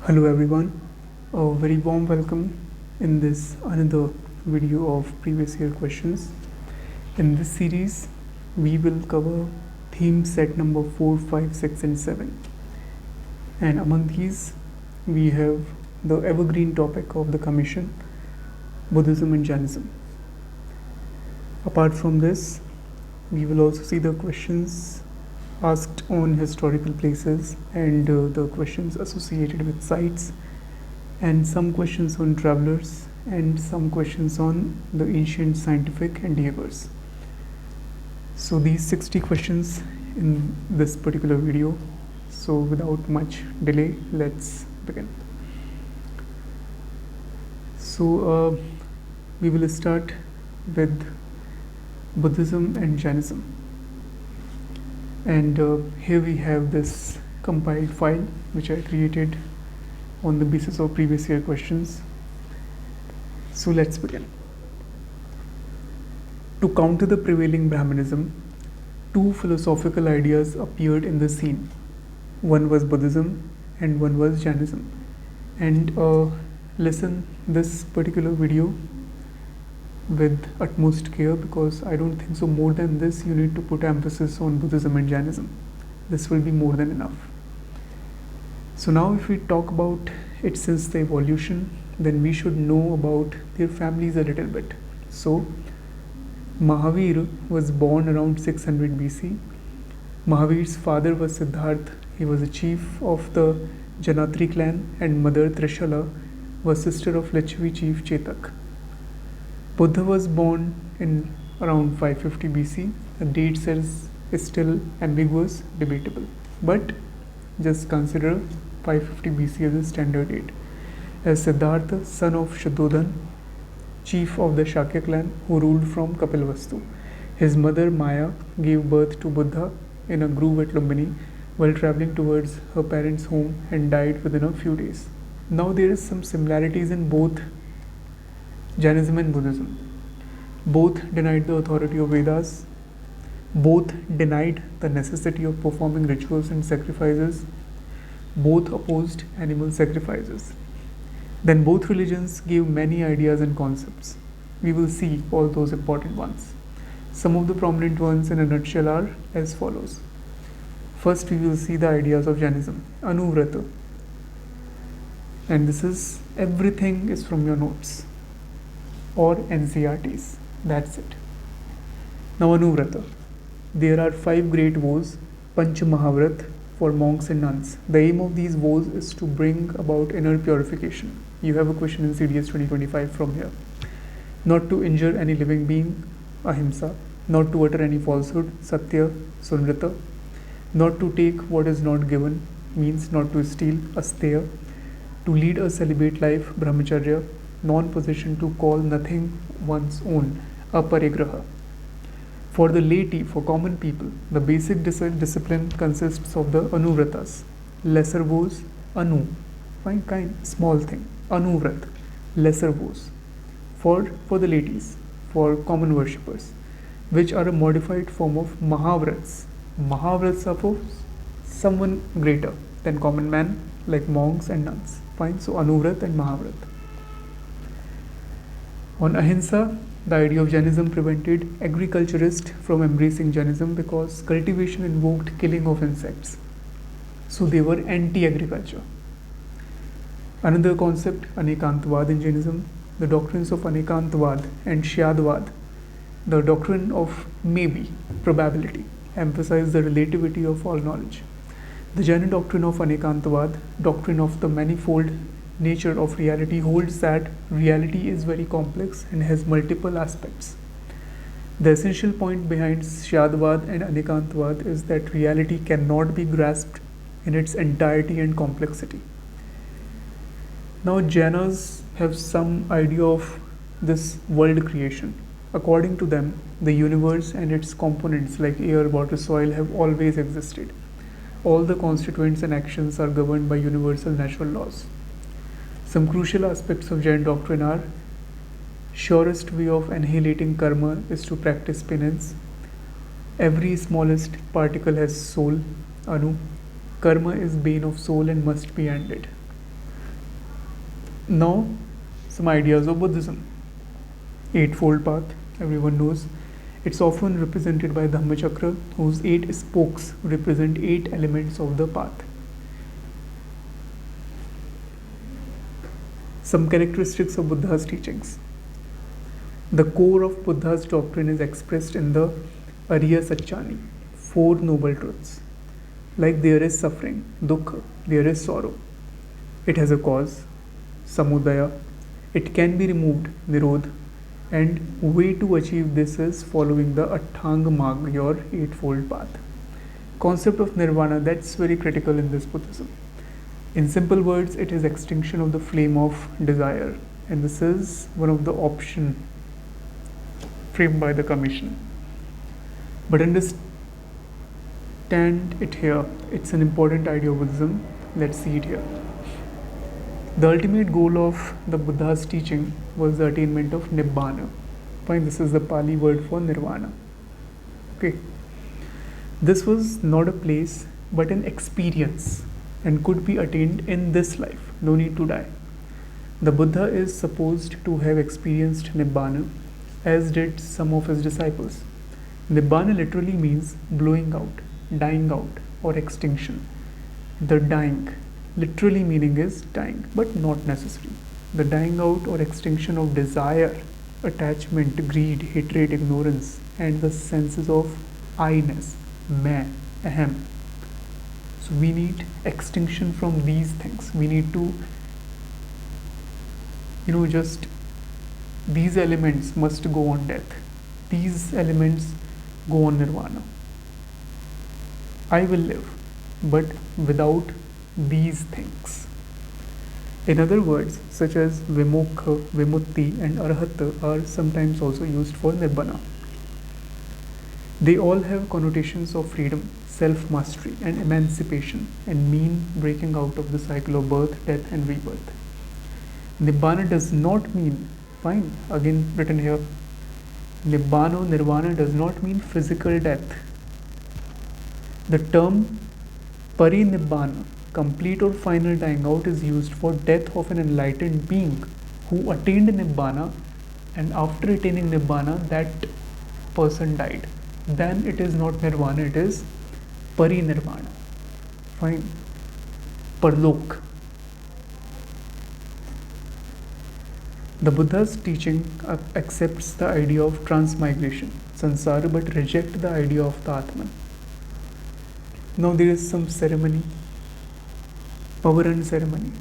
Hello everyone, a very warm welcome in this another video of previous year questions. In this series, we will cover theme set number 4, 5, 6 and 7. And among these, we have the evergreen topic of the commission, Buddhism and Jainism. Apart from this, we will also see the questions asked on historical places and the questions associated with sites, and some questions on travelers and some questions on the ancient scientific endeavors. So these 60 questions in this particular video. So without much delay, let's begin. So we will start with Buddhism and Jainism. And here we have this compiled file which I created on the basis of previous year questions. So let's begin. To counter the prevailing Brahmanism, two philosophical ideas appeared in the scene. One was Buddhism and one was Jainism. And listen this particular video with utmost care, because I don't think so more than this you need to put emphasis on Buddhism and Jainism. This will be more than enough. So now if we talk about it since the evolution, then we should know about their families a little bit. So Mahavir was born around 600 BC. Mahavir's father was Siddhartha. He was a chief of the Janatri clan, and mother Trishala was sister of Lichavi chief Chetak. Buddha was born in around 550 BC. The date is still ambiguous, debatable, but just consider 550 BC as a standard date. As Siddhartha, son of Shuddhodhan, chief of the Shakya clan who ruled from Kapilvastu. His mother Maya gave birth to Buddha in a grove at Lumbini while traveling towards her parents' home and died within a few days. Now there is some similarities in both Jainism and Buddhism. Both denied the authority of Vedas. Both denied the necessity of performing rituals and sacrifices. Both opposed animal sacrifices. Then both religions gave many ideas and concepts. We will see all those important ones. Some of the prominent ones in a nutshell are as follows. First, we will see the ideas of Jainism. Anuvrata. And this is everything is from your notes or NCRTs. That's it. Now Anuvrata. There are 5 great vows, Panch Mahavrat, for monks and nuns. The aim of these vows is to bring about inner purification. You have a question in CDS 2025 from here. Not to injure any living being, Ahimsa. Not to utter any falsehood, Satya, Sunrata. Not to take what is not given, means not to steal, Asteya. To lead a celibate life, Brahmacharya. Non-possession, to call nothing one's own, Aparigraha. For the laity, for common people, the basic discipline consists of the Anuvratas. Lesser vows, Anu, fine kind, small thing, Anuvrat, lesser vows. For the laities, for common worshippers, which are a modified form of Mahavrats. Mahavrats are for someone greater than common man, like monks and nuns. Fine, so Anuvrat and Mahavrat. On Ahimsa, the idea of Jainism prevented agriculturists from embracing Jainism because cultivation invoked killing of insects. So they were anti-agriculture. Another concept, Anekantvad in Jainism, the doctrines of Anekantvad and Shyadvad, the doctrine of maybe, probability, emphasize the relativity of all knowledge. The Jaina doctrine of Anekantavad, doctrine of the manifold nature of reality, holds that reality is very complex and has multiple aspects. The essential point behind Shyadvad and Anekantvad is that reality cannot be grasped in its entirety and complexity. Now Jainas have some idea of this world creation. According to them, the universe and its components like air, water, soil have always existed. All the constituents and actions are governed by universal natural laws. Some crucial aspects of Jain doctrine are: surest way of annihilating karma is to practice penance. Every smallest particle has soul, Anu. Karma is bane of soul and must be ended. Now, some ideas of Buddhism. Eightfold Path, everyone knows. It's often represented by Dhammachakra, whose 8 spokes represent 8 elements of the path. Some characteristics of Buddha's teachings. The core of Buddha's doctrine is expressed in the Ariya Satchani, 4 noble truths. Like there is suffering, dukkha, there is sorrow. It has a cause, samudaya. It can be removed, nirodha. And way to achieve this is following the Atthanga Marg, your eightfold path. Concept of nirvana, that's very critical in this Buddhism. In simple words, it is extinction of the flame of desire, and this is one of the option framed by the commission. But understand it here, it's an important idea of Buddhism. Let's see it here. The ultimate goal of the Buddha's teaching was the attainment of Nibbana. Fine, this is the Pali word for nirvana. Okay. This was not a place but an experience and could be attained in this life. No need to die. The Buddha is supposed to have experienced Nibbana, as did some of his disciples. Nibbana literally means blowing out, dying out, or extinction. The dying, literally meaning is dying, but not necessary. The dying out or extinction of desire, attachment, greed, hatred, ignorance, and the senses of I-ness, main, ahem. So we need extinction from these things. We need to, just these elements must go on death. These elements go on nirvana. I will live, but without these things. In other words, such as vimokha, vimutti, and arhata are sometimes also used for nibbana. They all have connotations of freedom, self-mastery, and emancipation, and mean breaking out of the cycle of birth, death, and rebirth. Nibbana does not mean, fine, again written here, nirvana does not mean physical death. The term parinibbana, complete or final dying out, is used for death of an enlightened being who attained nibbana, and after attaining nibbana that person died. Then it is not nirvana, it is parinirvana. Fine. Parlok. The Buddha's teaching accepts the idea of transmigration, sansara, but rejects the idea of the Atman. Now there is some ceremony, Pavaran ceremony.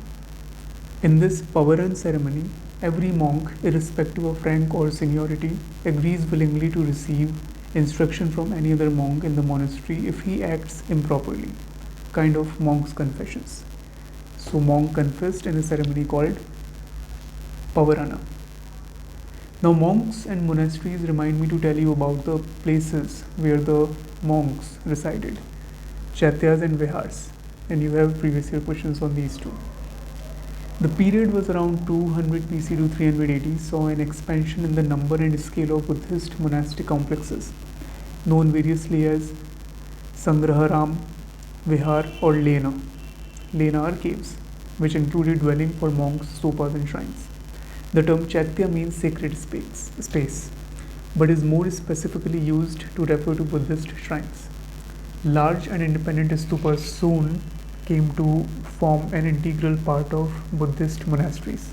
In this Pavaran ceremony, every monk, irrespective of rank or seniority, agrees willingly to receive instruction from any other monk in the monastery if he acts improperly, kind of monk's confessions. So monk confessed in a ceremony called Pavarana. Now monks and monasteries remind me to tell you about the places where the monks resided, Chaityas and Vihars, and you have previous year questions on these two. The period was around 200 BC to 300 AD, saw an expansion in the number and scale of Buddhist monastic complexes, known variously as Sangraharam, Vihar, or Lena. Lena are caves, which included dwelling for monks, stupas, and shrines. The term Chaitya means sacred space, but is more specifically used to refer to Buddhist shrines. Large and independent stupas soon came to form an integral part of Buddhist monasteries.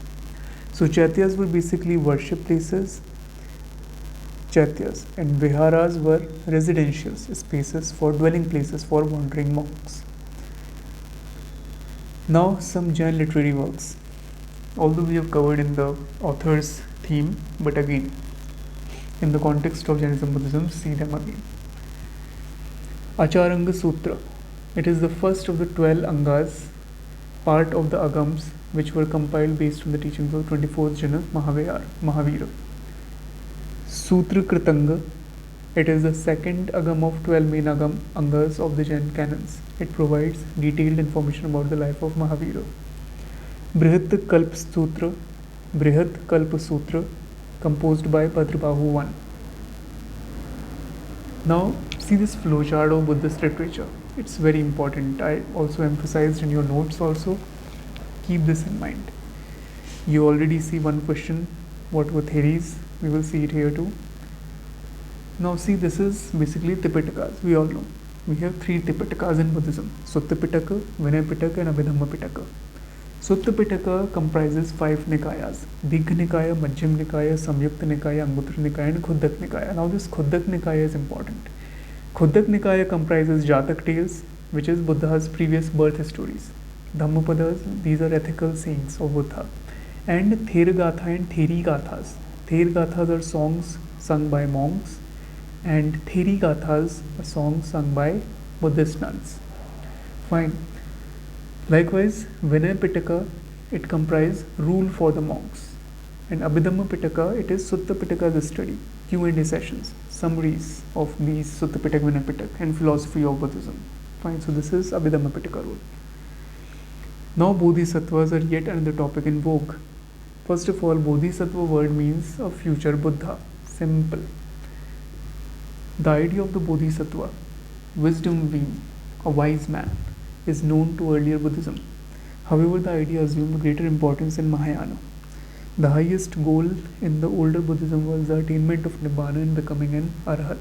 So Chaityas were basically worship places, Chaityas, and Viharas were residential spaces for dwelling places for wandering monks. Now some Jain literary works. Although we have covered in the author's theme, but again, in the context of Jainism Buddhism, see them again. Acharanga Sutra. It is the first of the 12 Angas, part of the Agams, which were compiled based on the teachings of 24th Jana Mahavira. Sutra Kritanga. It is the second Agam of 12 main Angas of the Jain canons. It provides detailed information about the life of Mahavira. Brihat Kalp Sutra, composed by Bhadrabahu I. Now, see this flowchart of Buddhist literature. It's very important. I also emphasized in your notes also. Keep this in mind. You already see one question, what were theories? We will see it here too. Now see, this is basically Tipitakas. We all know we have 3 Tipitakas in Buddhism: Sutta Pitaka, Vinaya Pitaka, and Abhidhamma Pitaka. Sutta Pitaka comprises 5 Nikayas: Digha Nikaya, Majjhima Nikaya, Samyukta Nikaya, Anguttara Nikaya, and Khuddaka Nikaya. Now this Khuddaka Nikaya is important. Khuddaka Nikaya comprises Jatak tales, which is Buddha's previous birth stories. Dhammapadas, these are ethical sayings of Buddha. And Theragatha and Therigathas. Therigathas are songs sung by monks, and Therigathas are songs sung by Buddhist nuns. Fine. Likewise, Vinaya Pitaka, it comprises rule for the monks. And Abhidhamma Pitaka, it is Sutta Pitaka's study, Q&A sessions, summaries of these Sutta Pitaka, Vinaya Pitaka, and philosophy of Buddhism. Fine, so this is Abhidhamma Pitaka rule. Now Bodhisattvas are yet another topic in vogue. First of all, Bodhisattva word means a future Buddha. Simple. The idea of the Bodhisattva, wisdom being, a wise man, is known to earlier Buddhism. However, the idea assumed greater importance in Mahayana. The highest goal in the older Buddhism was the attainment of Nibbana and becoming an Arhat.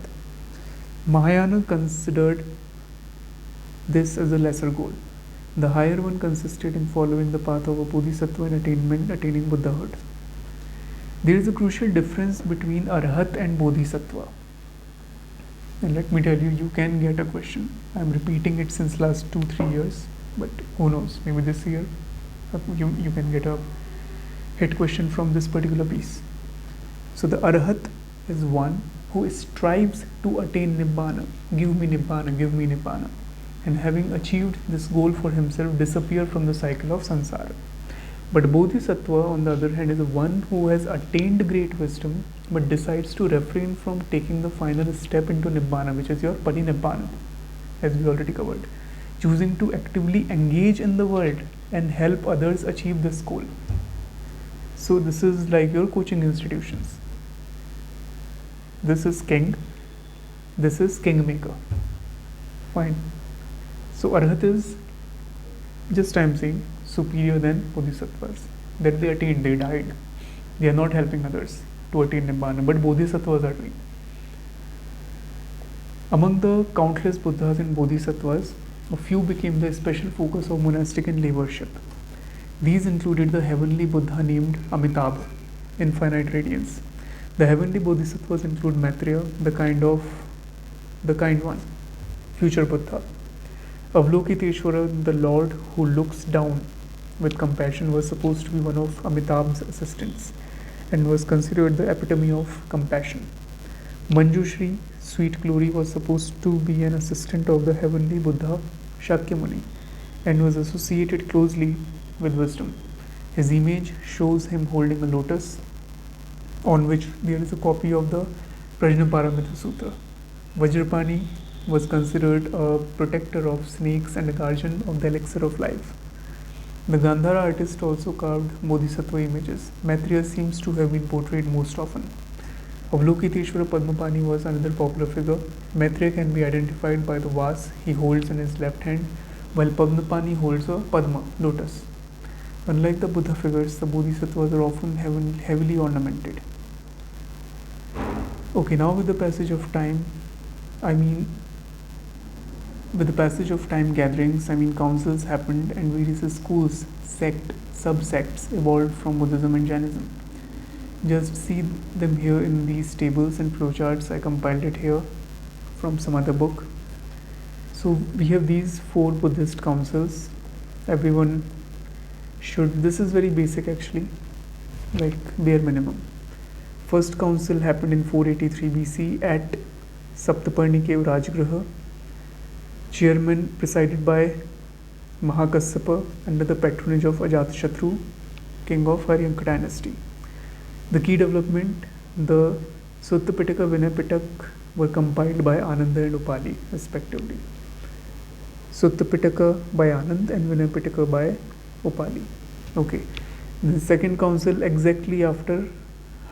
Mahayana considered this as a lesser goal. The higher one consisted in following the path of a Bodhisattva and attaining Buddhahood. There is a crucial difference between Arhat and Bodhisattva. And let me tell you, you can get a question. I am repeating it since last 2-3 years, but who knows, maybe this year you can get a hit question from this particular piece. So the Arhat is one who strives to attain Nibbana. Give me Nibbana, give me Nibbana. And having achieved this goal for himself, disappear from the cycle of samsara. But Bodhisattva, on the other hand, is one who has attained great wisdom but decides to refrain from taking the final step into Nibbana, which is your Parinibbana, as we already covered, choosing to actively engage in the world and help others achieve this goal. So this is like your coaching institutions. This is king, this is kingmaker. Fine. So Arhat is, just I am saying, superior than Bodhisattvas. That they attained, they died. They are not helping others to attain Nibbana, but Bodhisattvas are doing. Among the countless Buddhas and Bodhisattvas, a few became the special focus of monastic and lay worship. These included the heavenly Buddha named Amitabha, infinite radiance. The heavenly Bodhisattvas include Maitreya, the kind one, future Buddha. Avalokiteshvara, the Lord who looks down with compassion, was supposed to be one of Amitabha's assistants and was considered the epitome of compassion. Manjushri, sweet glory, was supposed to be an assistant of the heavenly Buddha Shakyamuni and was associated closely with wisdom. His image shows him holding a lotus on which there is a copy of the Prajnaparamita Sutra. Vajrapani was considered a protector of snakes and a guardian of the elixir of life. The Gandhara artist also carved Bodhisattva images. Maitreya seems to have been portrayed most often. Avalokiteshvara Padmapani was another popular figure. Maitreya can be identified by the vase he holds in his left hand, while Padmapani holds a Padma, lotus. Unlike the Buddha figures, the Bodhisattvas are often heavily ornamented. Okay, now with the passage of time, gatherings, councils happened and various schools, subsects evolved from Buddhism and Jainism. Just see them here in these tables and flowcharts. I compiled it here from some other book. So we have these 4 Buddhist councils. Everyone should, this is very basic actually, like bare minimum. First council happened in 483 BC at Saptaparni Cave Rajgriha. Chairman presided by Mahakassapa under the patronage of Ajatashatru, king of Haryanka dynasty. The key development, the Sutta Pitaka, Vinaya Pitaka were compiled by Ananda and Upali respectively. Sutta Pitaka by Anand and Vinaya Pitaka by Upali. Okay. The second council exactly after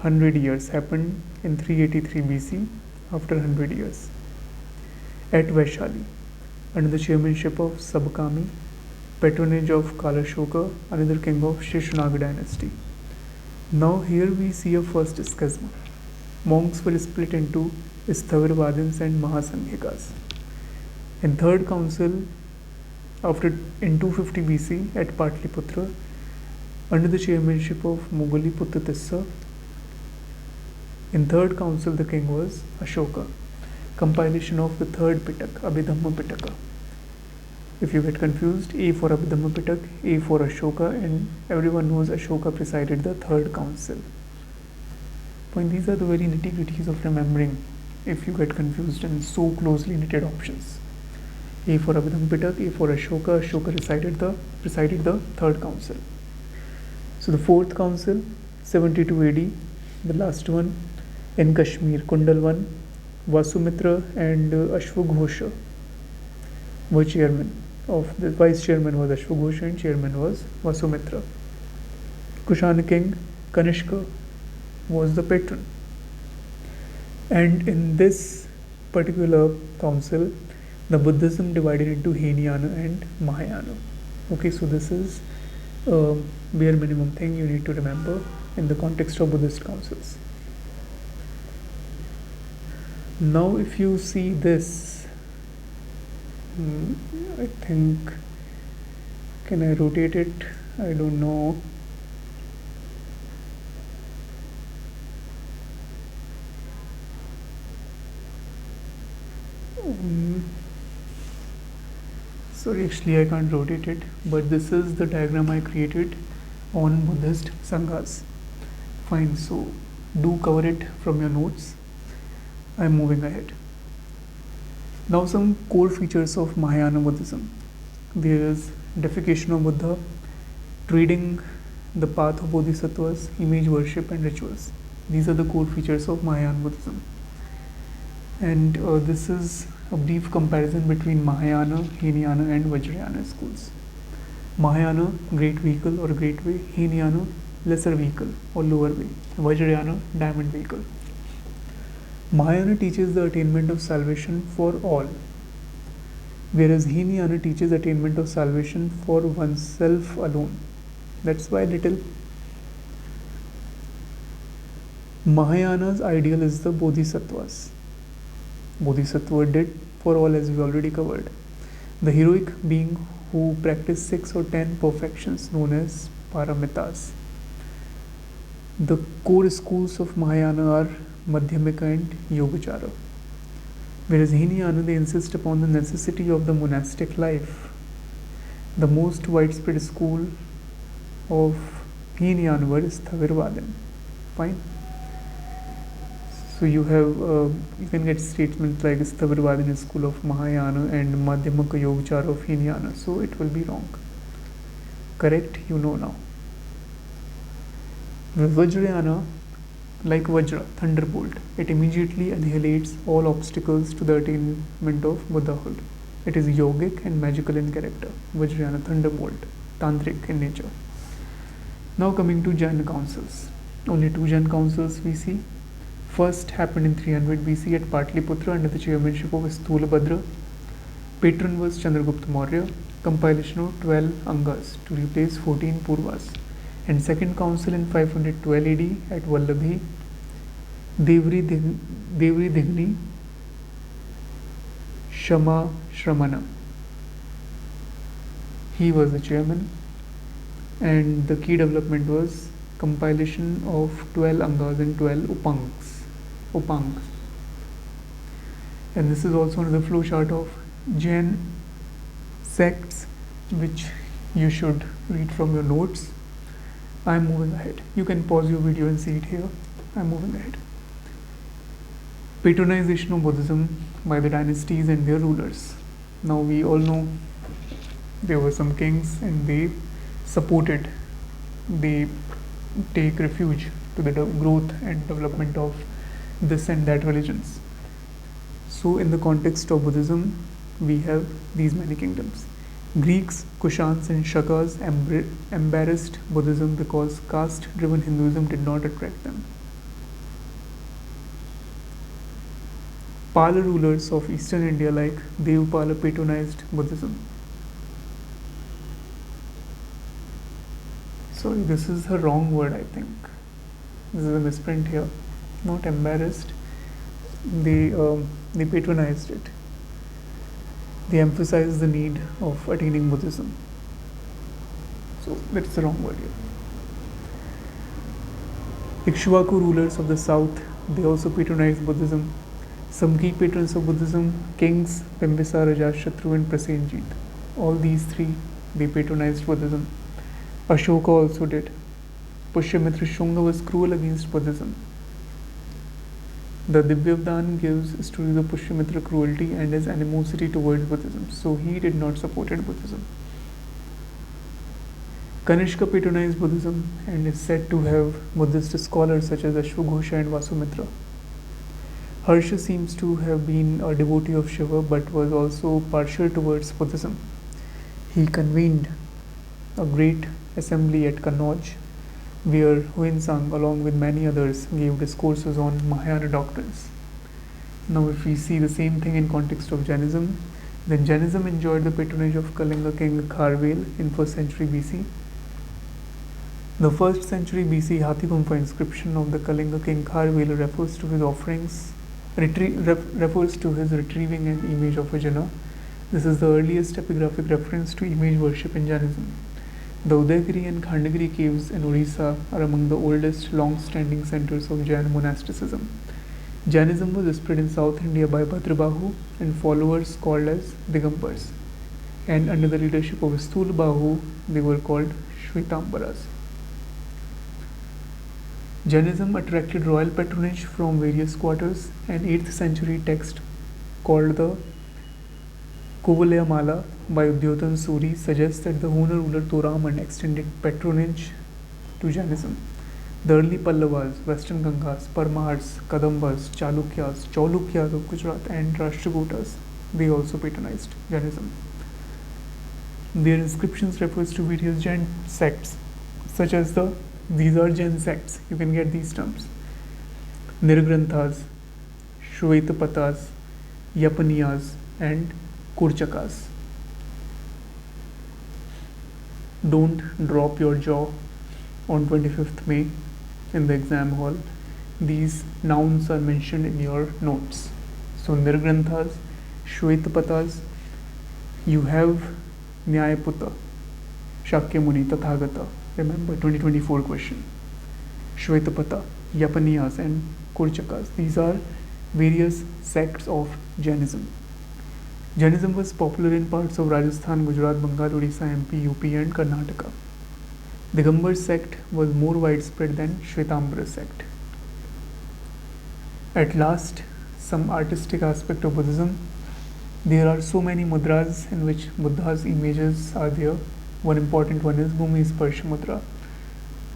100 years happened in 383 BC, after 100 years at Vaishali under the chairmanship of Sabakami, patronage of Kalashoka, another king of Shishanaga dynasty. Now here we see a first schism. Monks were split into Sthavirvadins and Mahasanghikas. In third council, in 250 BC at Patliputra, under the chairmanship of Mughali Putta Tissa, in third council the king was Ashoka. Compilation of the third Pitak, Abhidhamma Pitaka. If you get confused, A for Abhidhamma Pitak, A for Ashoka, and everyone knows Ashoka presided the third council. Point, these are the very nitty-gritties of remembering if you get confused in so closely knitted options. A for Abhidhamma Pitak, A for Ashoka, Ashoka presided the third council. So the fourth council, 72 AD, the last one, in Kashmir, Kundal 1, Vasumitra and Ashwaghosha were chairman. Of the vice chairman was Ashwaghosha and chairman was Vasumitra. Kushan king Kanishka was the patron. And in this particular council, the Buddhism divided into Hinayana and Mahayana. Okay, so this is a bare minimum thing you need to remember in the context of Buddhist councils. Now if you see this, I think, can I rotate it? I don't know. Sorry, actually I can't rotate it, but this is the diagram I created on Buddhist Sanghas. Fine, so do cover it from your notes. I'm moving ahead. Now some core features of Mahayana Buddhism. There is deification of Buddha, treading the path of Bodhisattvas, image worship and rituals. These are the core features of Mahayana Buddhism. And this is a brief comparison between Mahayana, Hinayana and Vajrayana schools. Mahayana, great vehicle or great way. Hinayana, lesser vehicle or lower way. Vajrayana, diamond vehicle. Mahayana teaches the attainment of salvation for all, whereas Hinayana teaches attainment of salvation for oneself alone. That's why little. Mahayana's ideal is the Bodhisattvas. Bodhisattva did for all, as we already covered. The heroic being who practice 6 or 10 perfections known as paramitas. The core schools of Mahayana are Madhyamika and Yogacara. Whereas Hinayana, they insist upon the necessity of the monastic life. The most widespread school of Hinayana was Sthavirvadin. Fine. So you have, you can get statements like Sthavirvadin is school of Mahayana and Madhyamaka Yogacara of Hinayana. So it will be wrong. Correct? You know now. Vajrayana, like Vajra, thunderbolt, it immediately annihilates all obstacles to the attainment of Buddhahood. It is yogic and magical in character. Vajrayana, thunderbolt, tantric in nature. Now coming to Jain councils. Only 2 Jain councils we see. First happened in 300 BC at Patliputra under the chairmanship of Stulabhadra. Patron was Chandragupta Maurya. Compilation of 12 Angas to replace 14 Purvas. And second council in 512 AD at Vallabhi, Devri Digni Shama Shramana. He was the chairman, and the key development was compilation of 12 Angas and 12 Upangs. And this is also another flowchart of Jain sects, which you should read from your notes. I'm moving ahead. You can pause your video and see it here. I'm moving ahead. Patronization of Buddhism by the dynasties and their rulers. Now we all know there were some kings and they take refuge to the growth and development of this and that religions. So in the context of Buddhism, we have these many kingdoms. Greeks, Kushans and Shakas embarrassed Buddhism because caste-driven Hinduism did not attract them. Pala rulers of eastern India like Devpala patronized Buddhism. Sorry, this is the wrong word, I think. this is a misprint here, not embarrassed, they patronized it. They emphasized the need of attaining Buddhism. So that's the wrong word here. Ikshvaku rulers of the south, they also patronized Buddhism. Some key patrons of Buddhism, kings Bimbisara, Ajatashatru and Prasenjit. All these three, they patronized Buddhism. Ashoka also did. Pushyamitra Shunga was cruel against Buddhism. The Divyavdan gives stories of Pushyamitra cruelty and his animosity towards Buddhism. So he did not support Buddhism. Kanishka patronized Buddhism and is said to have Buddhist scholars such as Ashwaghosha and Vasumitra. Harsha seems to have been a devotee of Shiva but was also partial towards Buddhism. He convened a great assembly at Kannauj where Huinsang along with many others gave discourses on Mahayana doctrines. Now if we see the same thing in context of Jainism, then Jainism enjoyed the patronage of Kalinga king Kharvel in 1st century BC. The 1st century BC Hathigumpha inscription of the Kalinga king Kharvel refers to his offerings, refers to his retrieving an image of a Jana. This is the earliest epigraphic reference to image worship in Jainism. The Udaygiri and Khandagiri caves in Orissa are among the oldest long-standing centers of Jain monasticism. Jainism was spread in South India by Bhadrabahu and followers called as Digambars. And under the leadership of Stulabahu, they were called Shwetambaras. Jainism attracted royal patronage from various quarters. An 8th century text called the Kuvalaya Mala by Udyotan Suri suggests that the Hunar ruler Toraman extended patronage to Jainism. The early Pallavas, Western Gangas, Parmars, Kadambas, Chaulukyas of Gujarat and Rashtrakutas, they also patronized Jainism. Their inscriptions refers to various Jain sects such as these are Jain sects, you can get these terms: Nirgranthas, Shwetapatas, Yapaniyas and Kurchakas. Don't drop your jaw on 25th May in the exam hall. These nouns are mentioned in your notes. So Nirgranthas, Shwetapatas, you have Nyayaputa, Shakyamuni, Tathagata. Remember 2024 question. Shwetapata, Yapaniyas and Kurchakas. These are various sects of Jainism. Jainism was popular in parts of Rajasthan, Gujarat, Bengal, Odisha, MP, UP and Karnataka. Digambar sect was more widespread than Shwetambara sect. At last, some artistic aspect of Buddhism. There are so many mudras in which Buddha's images are there. One important one is Bhumi Sparsha Mudra.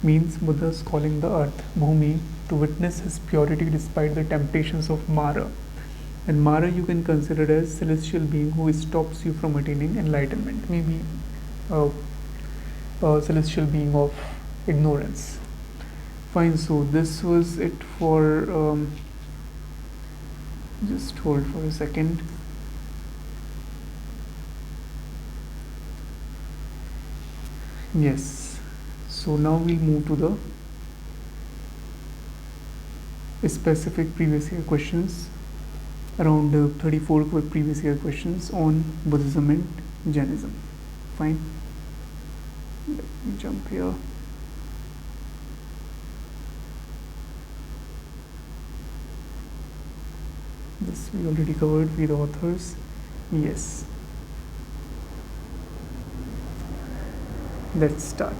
Means Buddha is calling the earth, Bhumi, to witness his purity despite the temptations of Mara. And Mara you can consider as celestial being who stops you from attaining enlightenment. Maybe a celestial being of ignorance. Fine, so this was it for, just hold for a second. Yes, so now we'll move to the specific previous year questions, around 34 previous year questions on Buddhism and Jainism. Fine, let me jump here. This we already covered with the authors. Yes. Let's start.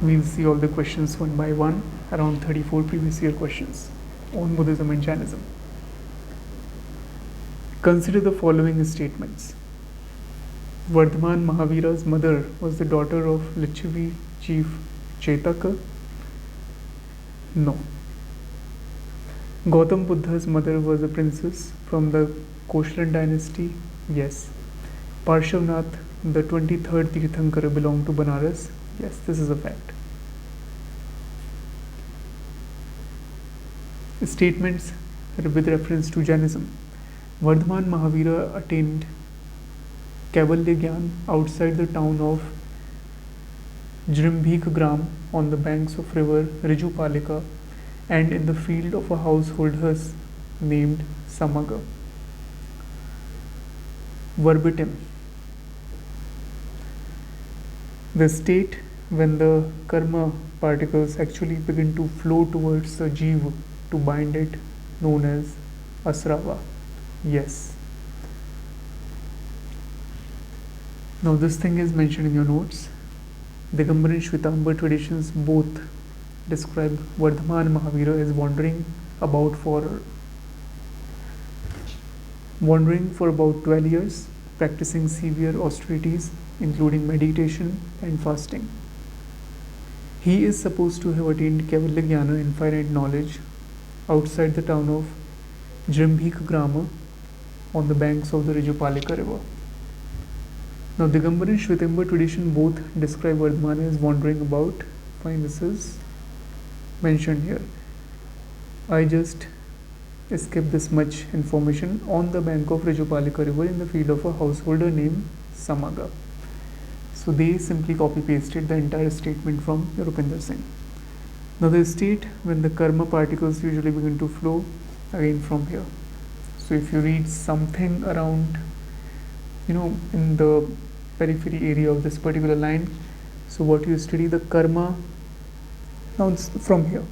We'll see all the questions one by one, around 34 previous year questions on Buddhism and Jainism. Consider the following statements. Vardhaman Mahavira's mother was the daughter of Lichavi chief Chetaka? No. Gautam Buddha's mother was a princess from the Koshalan dynasty? Yes. Parshavnath, the 23rd Tirthankara, belonged to Banaras? Yes, this is a fact. Statements with reference to Jainism. Vardhaman Mahavira attained Kaivalya Gyan outside the town of Jrimbhik Gram on the banks of river Rijupalika and in the field of a household hearse named Samaga. Verbatim. The state when the karma particles actually begin to flow towards the jiva to bind it, known as asrava. Yes. Now this thing is mentioned in your notes. Digambar and Shwetambar traditions both describe Vardhaman Mahavira as wandering for about 12 years, practicing severe austerities, including meditation and fasting. He is supposed to have attained Kaivalya Jnana, infinite knowledge, outside the town of Jrimbhik Grama on the banks of the Rijupalika river. Now, Digambar and Shwetambar tradition both describe Vardhamana as wandering about. Fine, this is mentioned here. I just skipped this much information. On the bank of Rijupalika river in the field of a householder named Samaga. So they simply copy pasted the entire statement from Rupinder Singh. Now the state when the karma particles usually begin to flow, again from here. So if you read something around, in the periphery area of this particular line, so what you study the karma, now it's from here.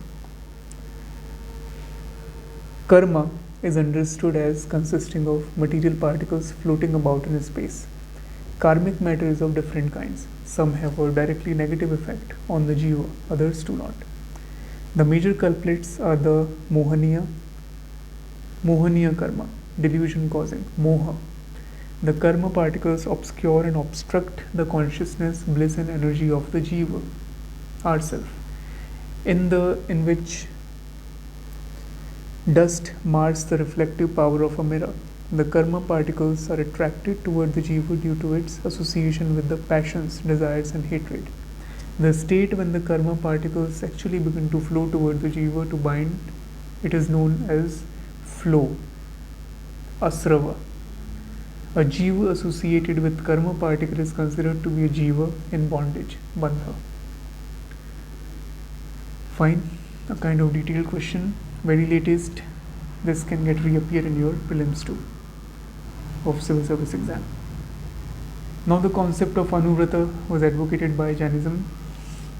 Karma is understood as consisting of material particles floating about in space. Karmic matter is of different kinds. Some have a directly negative effect on the jiva, others do not. The major culprits are the mohaniya karma, delusion causing, moha. The karma particles obscure and obstruct the consciousness, bliss and energy of the jiva, ourself, in which dust mars the reflective power of a mirror. The karma particles are attracted toward the jiva due to its association with the passions, desires and hatred. The state when the karma particles actually begin to flow toward the jiva to bind, it is known as flow, asrava. A jiva associated with karma particle is considered to be a jiva in bondage, bandha. Fine, a kind of detailed question, very latest. This can reappear in your prelims too of civil service exam. Now the concept of anuvrata was advocated by Jainism.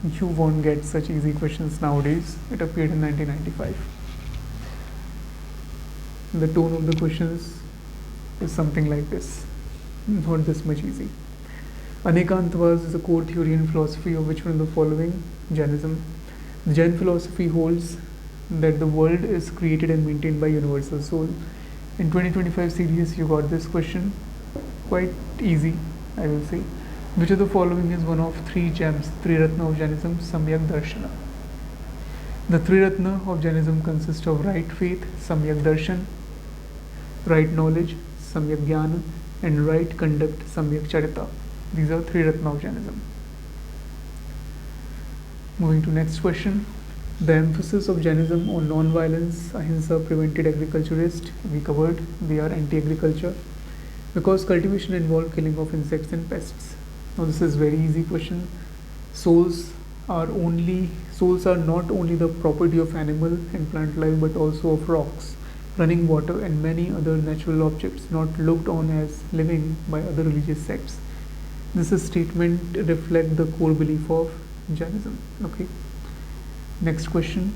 You won't get such easy questions nowadays. It appeared in 1995. The tone of the questions is something like this, not this much easy. Anekantavas is a core theory in philosophy of which one of the following? Jainism. The Jain philosophy holds that the world is created and maintained by universal soul. In 2025 series you got this question, quite easy I will say. Which of the following is one of three gems, Triratna of Jainism, Samyak Darshana? The Triratna of Jainism consists of right faith, Samyak Darshan, right knowledge, Samyak Jnana, and right conduct, Samyak Charita. These are Triratna of Jainism. Moving to next question. The emphasis of Jainism on non-violence, ahimsa, prevented agriculturist, we covered, they are anti-agriculture, because cultivation involved killing of insects and pests. Now this is very easy question. Souls are not only the property of animal and plant life but also of rocks, running water and many other natural objects not looked on as living by other religious sects. This statement reflects the core belief of Jainism. Okay. Next question.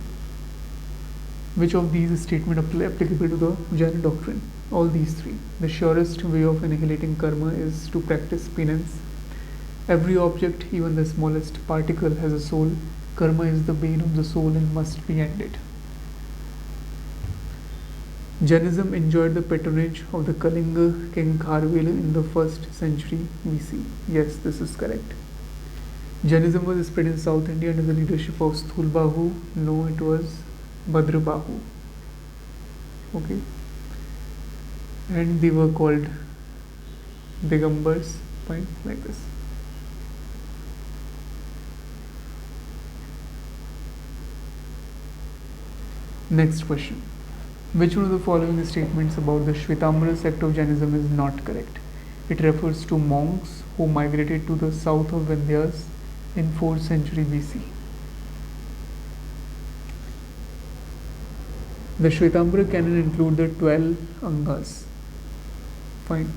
Which of these statements are applicable to the Jaina doctrine? All these three. The surest way of annihilating karma is to practice penance. Every object, even the smallest particle, has a soul. Karma is the bane of the soul and must be ended. Jainism enjoyed the patronage of the Kalinga king Kharvela in the 1st century BC. Yes, this is correct. Jainism was spread in South India under the leadership of Sthulbahu. No, it was Bhadrabahu. Okay. And they were called Digambars. Fine, like this. Next question. Which one of the following statements about the Shvetambara sect of Jainism is not correct? It refers to monks who migrated to the south of Vindhyas in 4th century BC. The Shvetambara canon include the 12 Angas. Fine.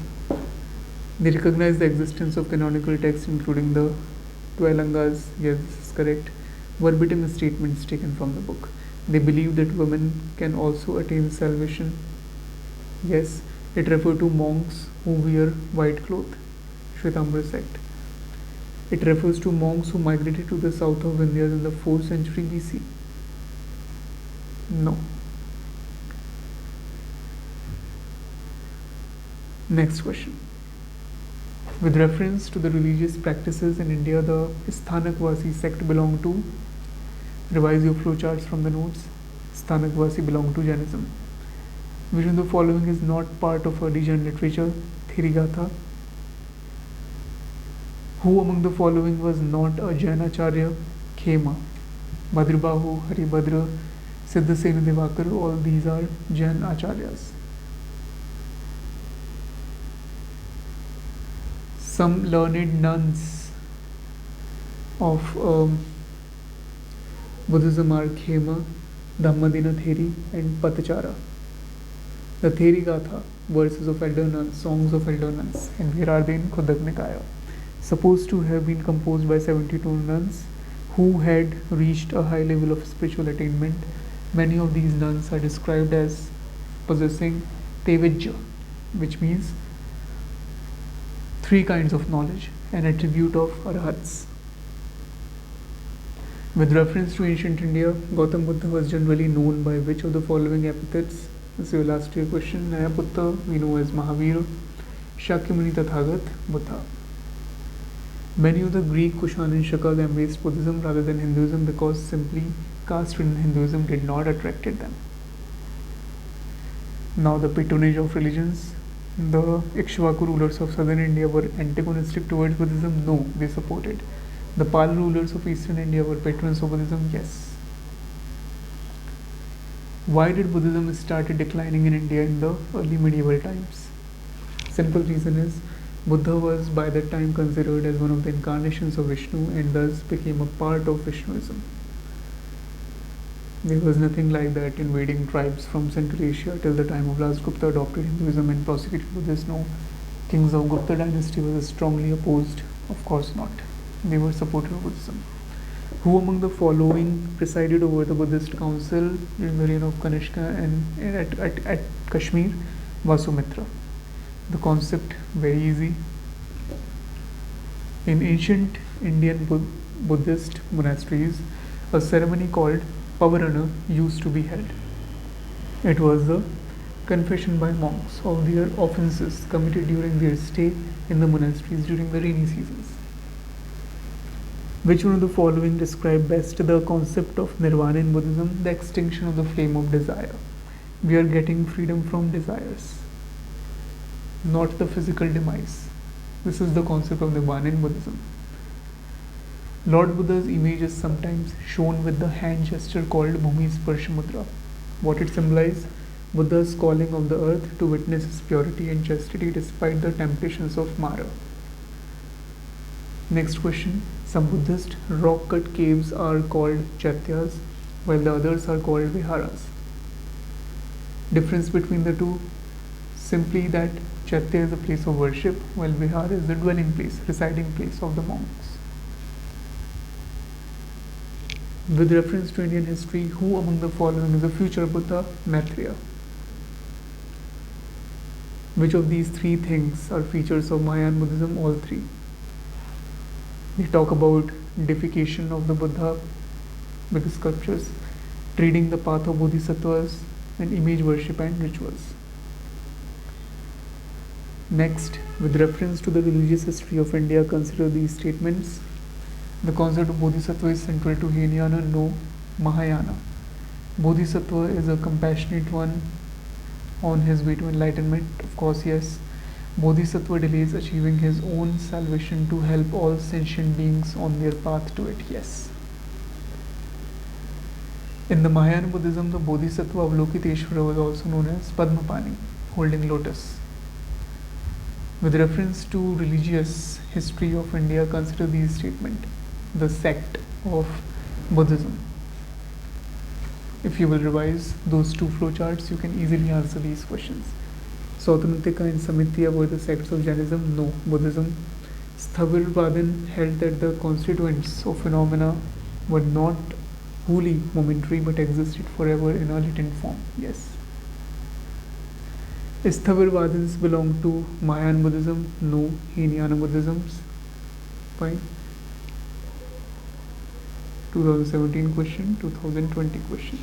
They recognize the existence of canonical texts including the 12 Angas. Yes, this is correct. Verbatim statements taken from the book. They believe that women can also attain salvation. Yes, it refers to monks who wear white cloth. Shvetambara sect. It refers to monks who migrated to the south of India in the 4th century BC. No. Next question. With reference to the religious practices in India, the Sthanakvasi sect belong to, revise your flowcharts from the notes. Sthanakvasi belong to Jainism. Which of the following is not part of early Jain literature? Therigatha. Who among the following was not a Jainacharya? Khema. Bhadrabahu, Haribhadra, Siddhasena Devakar, all these are Jain Acharyas. Some learned nuns of Buddhism are Khema, Dhammadina Theri, and Patachara. The Therigatha, verses of elder nuns, songs of elder nuns, and where are they? In Khudak Nikaya. Supposed to have been composed by 72 nuns who had reached a high level of spiritual attainment. Many of these nuns are described as possessing Tevijja, which means 3 kinds of knowledge, an attribute of Arhats. With reference to ancient India, Gautam Buddha was generally known by which of the following epithets? This is your last year question. Nayaputta we know as Mahavir, Shakyamuni Tathagat, Buddha. Many of the Greek, Kushan and Shakas embraced Buddhism rather than Hinduism because simply caste-ridden Hinduism did not attract them. Now the patronage of religions. The Ikshvaku rulers of southern India were antagonistic towards Buddhism? No, they supported. The Pala rulers of eastern India were patrons of Buddhism? Yes. Why did Buddhism start declining in India in the early medieval times? Simple reason is Buddha was by that time considered as one of the incarnations of Vishnu and thus became a part of Vishnuism. There was nothing like that invading tribes from Central Asia till the time of last Gupta adopted Hinduism and prosecuted Buddhists. No, kings of Gupta dynasty was strongly opposed. Of course not. They were supporters of Buddhism. Who among the following presided over the Buddhist council during the reign of Kanishka and at Kashmir? Vasumitra. The concept very easy. In ancient Indian Buddhist monasteries, a ceremony called Pavarana used to be held. It was a confession by monks of their offences committed during their stay in the monasteries during the rainy seasons. Which one of the following describe best the concept of nirvana in Buddhism? The extinction of the flame of desire. We are getting freedom from desires, not the physical demise. This is the concept of nirvana in Buddhism. Lord Buddha's image is sometimes shown with the hand gesture called Bhumi Sparsha Mudra. What it symbolizes? Buddha's calling of the earth to witness his purity and chastity despite the temptations of Mara. Next question. Some Buddhist rock-cut caves are called chaityas, while the others are called viharas. Difference between the two? Simply that chaitya is a place of worship, while vihara is the dwelling place, residing place of the monks. With reference to Indian history, who among the following is the future Buddha? Maitreya. Which of these 3 things are features of Mahayana Buddhism? All 3. They talk about deification of the Buddha with sculptures, treading the path of bodhisattvas, and image worship and rituals. Next, with reference to the religious history of India, consider these statements. The concept of bodhisattva is central to Hinayana. No. Mahayana. Bodhisattva is a compassionate one on his way to enlightenment. Of course, yes. Bodhisattva delays achieving his own salvation to help all sentient beings on their path to it. Yes. In the Mahayana Buddhism, the Bodhisattva Avalokiteshvara was also known as Padmapani, holding lotus. With reference to religious history of India, consider these statements. the sect of Buddhism. If you will revise those two flowcharts, you can easily answer these questions. Sautrantika and Samitya were the sects of Jainism? No. Buddhism. Sthavirvadan held that the constituents of phenomena were not wholly momentary but existed forever in a latent form. Yes. Sthavirvadins belong to Mahayana Buddhism? No. Hinayana Buddhisms? Fine. 2017 question, 2020 questions.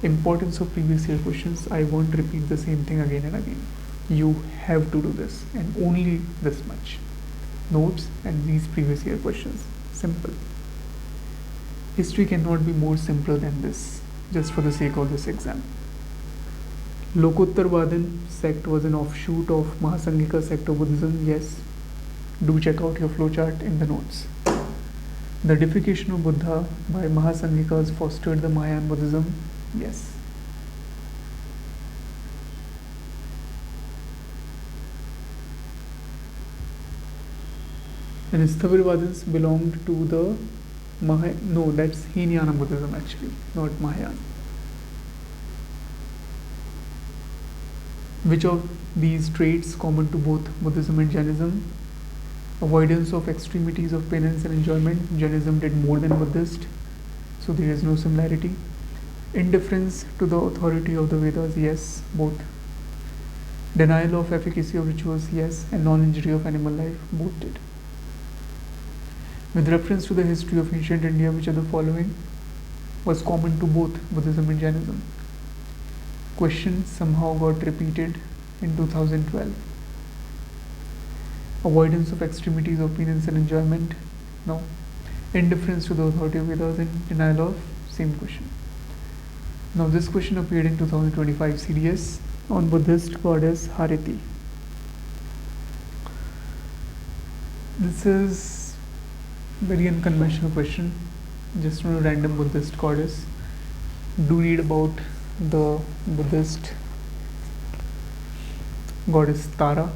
Importance of previous year questions. I won't repeat the same thing again and again. You have to do this, and only this much. Notes and these previous year questions. Simple. History cannot be more simple than this, just for the sake of this exam. Lokottarvadan sect was an offshoot of Mahasangika sect of Buddhism. Yes. Do check out your flowchart in the notes. The deification of Buddha by Mahasangikas fostered the Mahayana Buddhism. Yes. And Sthavirvadins belonged to the no, that's Hinayana Buddhism actually, not Mahayana. Which of these traits common to both Buddhism and Jainism? Avoidance of extremities of penance and enjoyment. Jainism did more than Buddhist, so there is no similarity. Indifference to the authority of the Vedas. Yes, both. Denial of efficacy of rituals. Yes, and non-injury of animal life. Both did. With reference to the history of ancient India, which of the following was common to both Buddhism and Jainism? Question somehow got repeated in 2012. Avoidance of extremities of penance and enjoyment. No. Indifference to the authority of Vedas and denial of same question. Now this question appeared in 2025 CDS on Buddhist goddess Hariti. This is very unconventional question, just on a random Buddhist goddess. Do read about the Buddhist goddess Tara.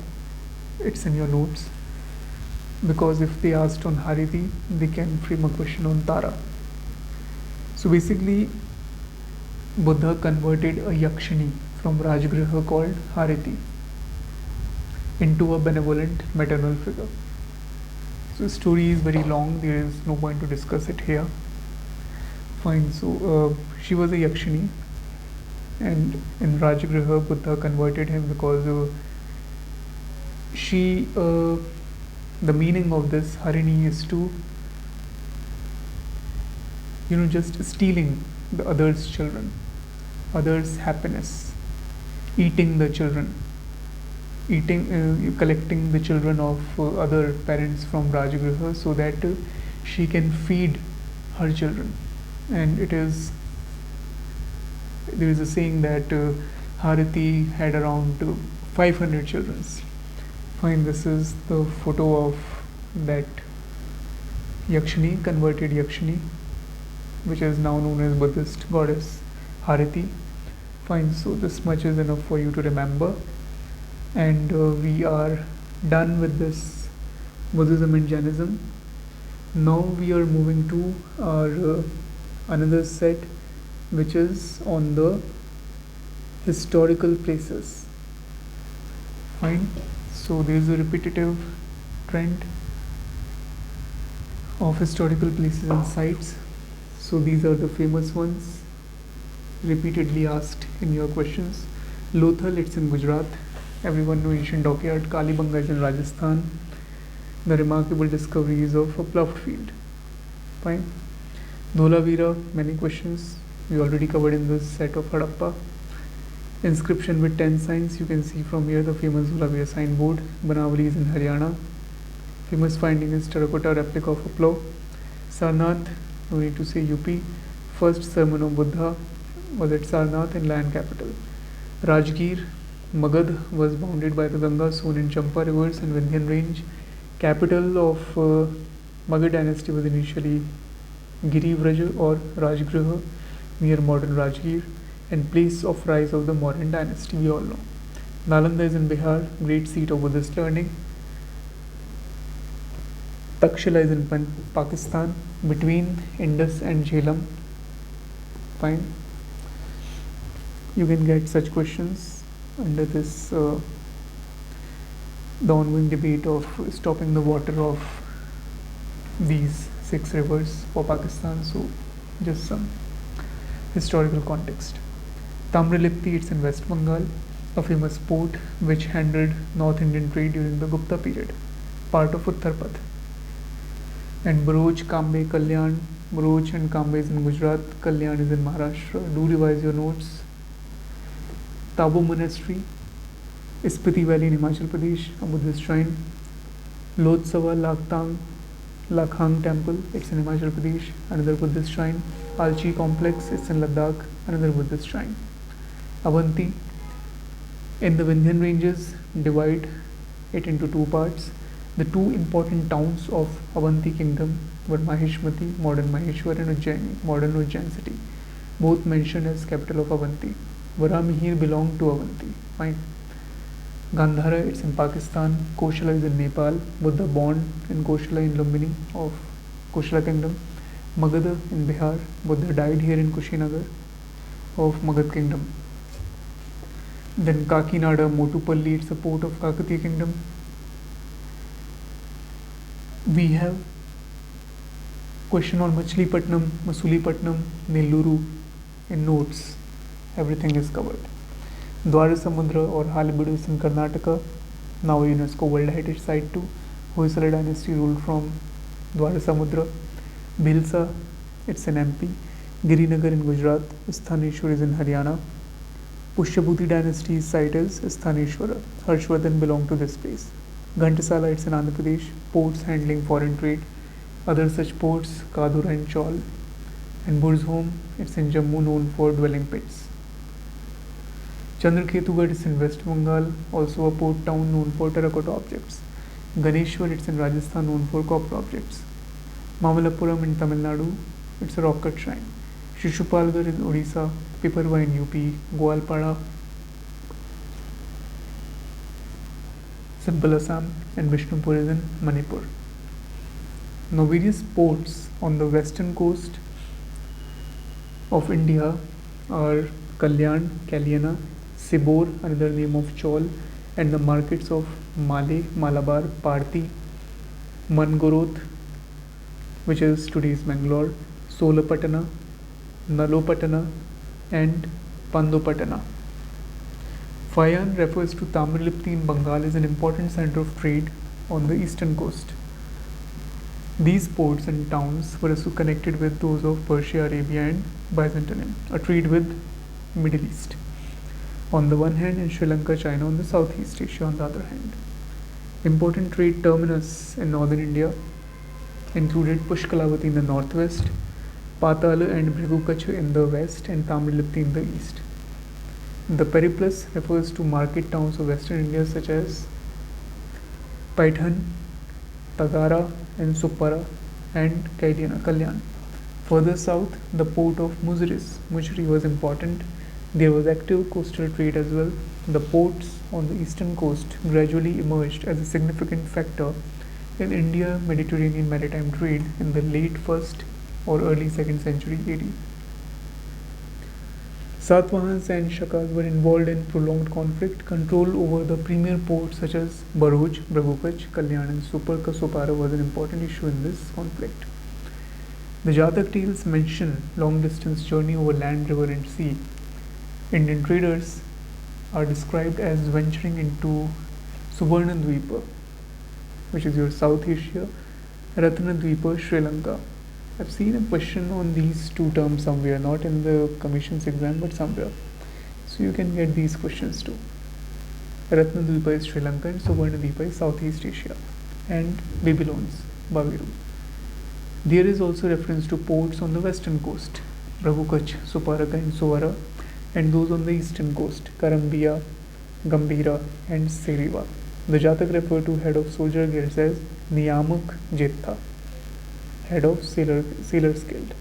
It's in your notes, because if they asked on Hariti, they can frame a question on Tara. So basically, Buddha converted a Yakshini from Rajgriha called Hariti into a benevolent maternal figure. So the story is very long, there is no point to discuss it here. Fine, so she was a Yakshini, and in Rajgriha, Buddha converted him because the meaning of this Harini is to, just stealing the others' children, others' happiness, eating the children, collecting the children of other parents from Rajgriha so that she can feed her children. And there is a saying that Hariti had around 500 children. Fine, this is the photo of that Yakshini, converted Yakshini, which is now known as Buddhist goddess Hariti. Fine, so this much is enough for you to remember. And we are done with this Buddhism and Jainism. Now we are moving to our another set, which is on the historical places. Fine. So there is a repetitive trend of historical places and sites. So these are the famous ones, repeatedly asked in your questions. Lothal, it's in Gujarat. Everyone knows ancient dockyard. Kalibanga is in Rajasthan. The remarkable discoveries of a ploughed field. Fine. Dholavira, many questions we already covered in this set of Harappa. Inscription with 10 signs, you can see from here the famous Dholavira signboard. Banavali is in Haryana. Famous finding is terracotta replica of a plough. Sarnath, no need to say UP. First sermon of Buddha was at Sarnath in land capital. Rajgir, Magad was bounded by the Ganga, Son and Champa rivers and Vindhyan range. Capital of Magad dynasty was initially Girivraj or Rajgriha, near modern Rajgir, and place of rise of the Mauryan dynasty, we all know. Nalanda is in Bihar, great seat of Buddhist learning. Takshila is in Pakistan, between Indus and Jhelum. Fine. You can get such questions under this the ongoing debate of stopping the water of these 6 rivers for Pakistan. So just some historical context. Tamrilipti, it's in West Bengal, a famous port which handled North Indian trade during the Gupta period, part of Uttarpad. And Bharuch, Kambe, Kalyan. Bharuch and Kambe is in Gujarat, Kalyan is in Maharashtra. Do revise your notes. Tabo Monastery, Spiti Valley in Himachal Pradesh, a Buddhist shrine. Lotsava Lakhang Temple, it's in Himachal Pradesh, another Buddhist shrine. Alchi Complex, it's in Ladakh, another Buddhist shrine. Avanti, in the Vindhyan ranges, divide it into 2 parts. The 2 important towns of Avanti kingdom were Maheshmati, modern Maheshwar, and Ujjaini, modern Ujjain city, both mentioned as capital of Avanti. Varamihir belonged to Avanti. Fine. Gandhara, it's in Pakistan. Koshala is in Nepal. Buddha born in Koshala in Lumbini of Koshala kingdom. Magadha in Bihar. Buddha died here in Kushinagar of Magad kingdom. Then Kakinada, Motupalli, it's a port of Kakatiya kingdom. We have question on Machilipatnam, Masulipatnam, Nelluru in notes. Everything is covered. Dwarasamudra or Halebeedu is in Karnataka, now a UNESCO World Heritage Site too. Hoysala dynasty ruled from Dwarasamudra. Bhilsa, it's in MP. Girinagar in Gujarat. Sthaneshwar is in Haryana. Pushyabhuti dynasty's site is Sthaneshwara. Harshvardhan belonged to this place. Ghantasala, it's in Andhra Pradesh. Ports handling foreign trade. Other such ports, Kadura and Chaul. And Burzholm, it's in Jammu, known for dwelling pits. Chandraketugarh is in West Bengal, also a port town known for terracotta objects. Ganeshwar, it's in Rajasthan, known for copper objects. Mamallapuram in Tamil Nadu, it's a rock cut shrine. Shishupalgarh in Odisha, Piparwa in UP, Goalpada, Simple Assam, and Bishnupur is in Manipur. Now various ports on the western coast of India are Kalyan, Kalyana, Sibor, another name of Chaul, and the markets of Male, Malabar, Parthi, Mangoroth, which is today's Mangalore, Solapatana, Nalopatana, and Pandopatana. Fayan refers to Tamrilipti in Bengal as an important center of trade on the eastern coast. These ports and towns were also connected with those of Persia, Arabia, and Byzantium, a trade with Middle East on the one hand and Sri Lanka, China on the Southeast Asia on the other hand. Important trade terminus in northern India included Pushkalavati in the northwest, Patala and Bhrigukacha in the west, and Tamrilipti in the east. The periplus refers to market towns of western India such as Paithan, Tagara, and Supara, and Kalyan. Further south, the port of Mujri was important. There was active coastal trade as well. The ports on the eastern coast gradually emerged as a significant factor in India-Mediterranean maritime trade in the late 1st or early 2nd century AD. Satvahans and Shakas were involved in prolonged conflict. Control over the premier ports such as Bharuch, Bhragukach, Kalyan, and Supara was an important issue in this conflict. The Jatak tales mention long-distance journey over land, river, and sea. Indian traders are described as venturing into Suvarnadvipa, which is your South Asia, Ratnadvipa, Sri Lanka. I've seen a question on these 2 terms somewhere, not in the commission's exam but somewhere. So you can get these questions too. Ratnadvipa is Sri Lanka and Suvarnadvipa is Southeast Asia, and Babylon's Babiru. There is also reference to ports on the western coast, Bhragukach, Suparaka, and Suvara, and those on the eastern coast, Karambia, Gambhira, and Seriva. The Jatak refer to head of soldier guilds as Niyamak Jetha, head of sailors guild.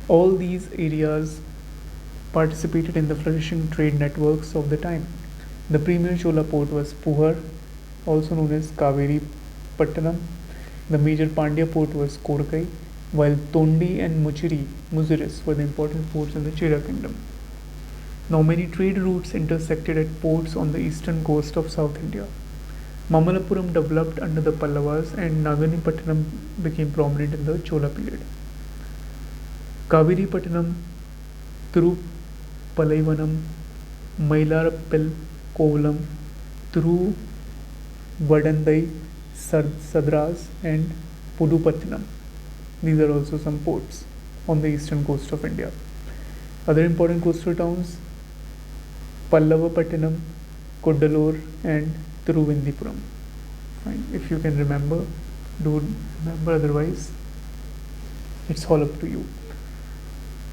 All these areas participated in the flourishing trade networks of the time. The premier Chola port was Puhar, also known as Kaveri Pattanam. The major Pandya port was Korkai, while Tondi and Muziris were the important ports in the Chera kingdom. Now many trade routes intersected at ports on the eastern coast of South India. Mamallapuram developed under the Pallavas and Naganipattinam became prominent in the Chola period. Kaviripattinam, Tirupalaivanam, Mailarappil, Kovalam, Tiruvadandai, Sadras and Pudupattinam. These are also some ports on the eastern coast of India. Other important coastal towns: Pallavapattinam, Kuddalore and Tiruvananthapuram. Fine. If you can remember, do remember, otherwise it's all up to you.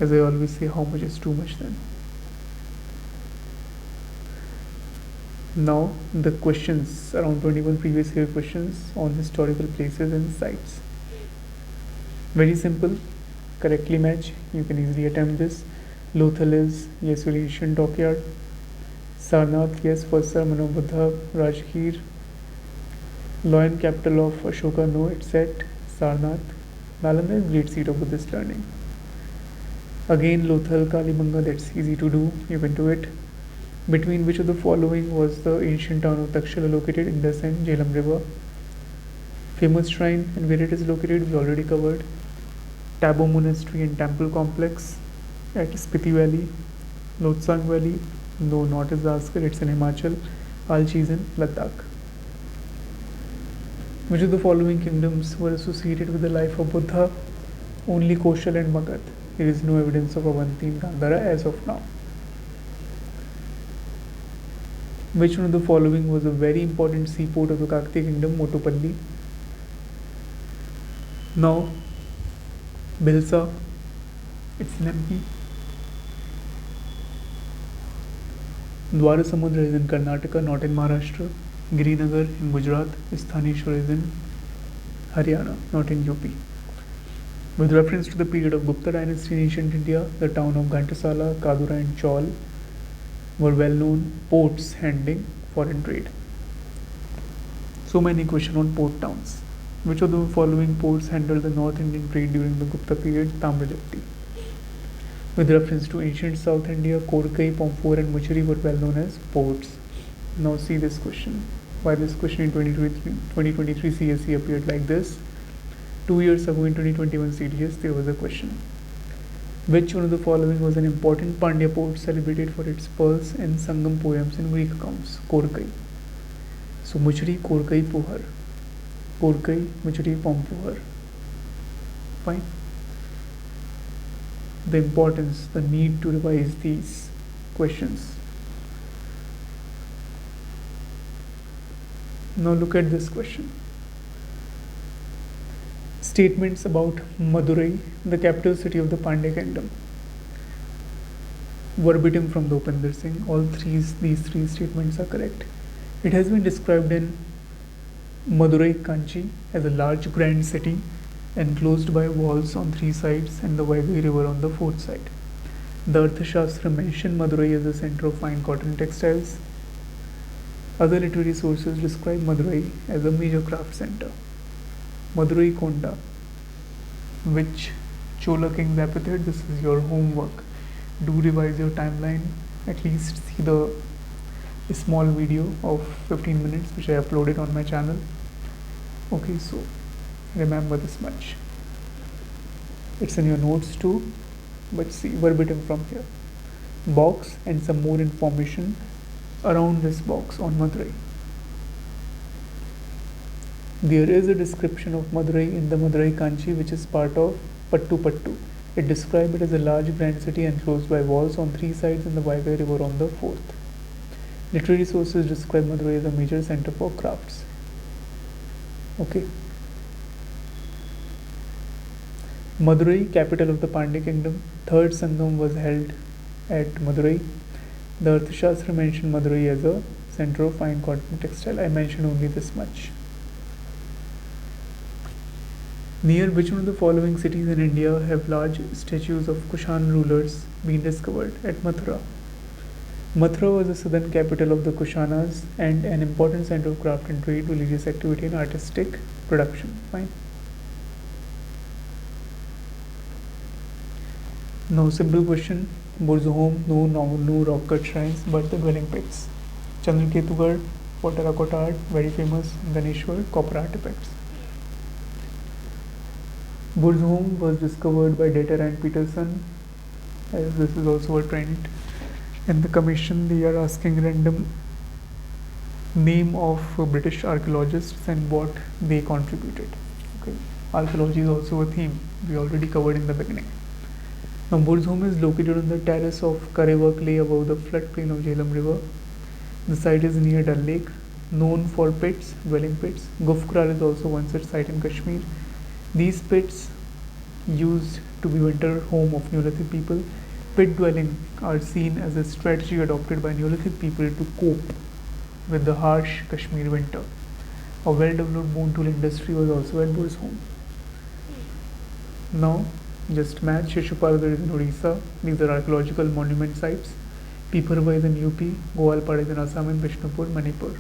As I always say, how much is too much then? Now the questions, around 21 previous year questions on historical places and sites. Very simple, correctly match, you can easily attempt this. Lothal is, yes, very ancient dockyard. Sarnath, yes, first sermon of Buddha. Rajgir, Loyan capital of Ashoka, no, it's at Sarnath. Nalanda is great seat of Buddhist learning. Again, Lothal, Kalibanga, that's easy to do, you can do it. Between which of the following was the ancient town of Takshila located? Indus and Jhelum river. Famous shrine and where it is located we already covered. Tabo monastery and temple complex at Spiti Valley. Lotsang Valley, no, not Zaskar, it's in Himachal. Alchi is in Ladakh. Which of the following kingdoms were associated with the life of Buddha? Only Koshal and Magadh. There is no evidence of Avanti in Gandhara as of now. Which one of the following was a very important seaport of the Kakatiya kingdom? Motupalli. Now, Bilsa, it's in MP. Dwarasamudra is in Karnataka, not in Maharashtra. Girinagar in Gujarat. Sthaneshwar is in Haryana, not in UP. With reference to the period of Gupta dynasty in ancient India, the town of Ghantasala, Kadura and Chaul were well-known ports handling foreign trade. So many questions on port towns. Which of the following ports handled the North Indian trade during the Gupta period? Tamrajati. With reference to ancient South India, Korkai, Pampur and Muchiri were well known as ports. Now see this question. Why this question in 2023 CSE appeared like this? 2 years ago in 2021 CDS there was a question. Which one of the following was an important Pandya port celebrated for its pearls and Sangam poems in Greek accounts? Korkai. So Muchiri, Korkai, Puhar. Korkai, Muchiri, Pampuhar. Fine. The importance, the need to revise these questions. Now look at this question. Statements about Madurai, the capital city of the Pandya kingdom. Verbatim from the Upinder Singh. These three statements are correct. It has been described in Madurai Kanchi as a large grand city enclosed by walls on 3 sides and the Vaigai river on the 4th side. The Arthashastra mentioned Madurai as a center of fine cotton textiles. Other literary sources describe Madurai as a major craft center. Madurai Konda, which Chola king's epithet? This is your homework. Do revise your timeline, at least see the small video of 15 minutes which I uploaded on my channel. Okay, so remember this much. It's in your notes too, but see verbatim from here. Box and some more information around this box on Madurai. There is a description of Madurai in the Madurai Kanchi, which is part of Pattu Pattu. It describes it as a large grand city enclosed by walls on 3 sides and the Vaigai river on the 4th. Literary sources describe Madurai as a major center for crafts. Okay. Madurai, capital of the Pandya kingdom. 3rd Sangam was held at Madurai. The Arthashastra mentioned Madurai as a center of fine cotton textile. I mentioned only this much. Near which one of the following cities in India have large statues of Kushan rulers been discovered? At Mathura. Mathura was the southern capital of the Kushanas and an important center of craft and trade, religious activity, and artistic production. Fine. Now, simple question. Burj home, no rock cut shrines, but the dwelling pits. Chandraketugarh for terracotta art, very famous. Ganeshwar, copper artifacts. Burj home was discovered by Detter and Peterson, as this is also a trend. In the commission, they are asking random name of British archaeologists and what they contributed. Okay, archaeology is also a theme we already covered in the beginning. Now, Burj home is located on the terrace of Karewa Clay above the floodplain of Jhelum River. The site is near Dal Lake, known for pits, dwelling pits. Gufkral is also one such site in Kashmir. These pits used to be winter home of Neolithic people. Pit dwelling are seen as a strategy adopted by Neolithic people to cope with the harsh Kashmir winter. A well-developed bone tool industry was also at Burj home. Now, just match. Shishupalgarh is in Odisha. These are archaeological monument sites. Piparwa is in UP, Goalpad is in Assam, and Bishnupur, Manipur.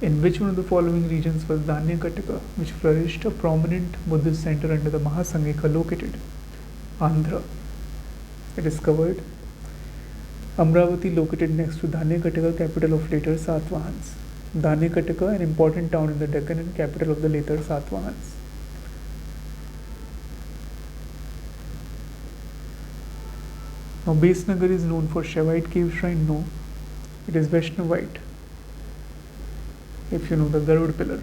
In which one of the following regions was Dhanya Kataka, which flourished, a prominent Buddhist center under the Mahasangika, located? Andhra. It is covered. Amravati, located next to Dhanya Kataka, capital of later Satvahans. Dhanya Kataka, an important town in the Deccan and capital of the later Satvahans. Now, Besnagar is known for Shaivite cave shrine. No, it is Vaishnavite. If you know the Garud pillar.